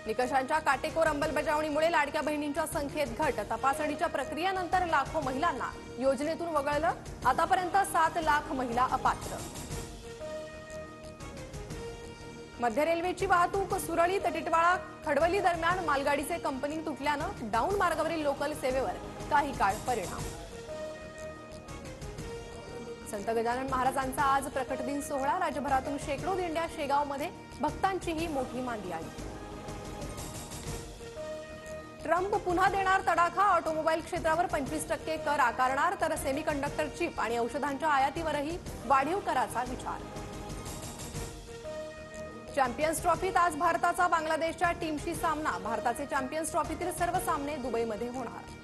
निकषांच्या काटेकोर अंमलबजावणीमुळे लाडक्या बहिणींच्या संख्येत घट। तपासणीच्या प्रक्रियेनंतर लाखो महिलांना योजनेतून वगळलं। आतापर्यंत 7 लाख महिला अपात्र। मध्य रेल्वेची वाहतूक सुरळीत। टिटवाळा खडवली दरम्यान मालगाडीचे कंपनी तुटल्यानं डाऊन मार्गावरील लोकल सेवेवर काही काळ परिणाम। संत गजानन महाराजांचा आज प्रकट दिन सोहळा। राज्यभरातून शेकडो दिंड्या। शेगावमध्ये भक्तांचीही मोठी मांदी आली। ट्रम्प पुन्हा देणार तडाखा। ऑटोमोबाईल क्षेत्रावर 25% कर आकारणार, तर सेमीकंडक्टर चिप आणि औषधांच्या आयातीवरही वाढीव कराचा विचार। चॅम्पियन्स ट्रॉफीत आज भारताचा बांगलादेशच्या टीमशी सामना। भारताचे चॅम्पियन्स ट्रॉफीतील सर्व सामने दुबईमध्ये होणार।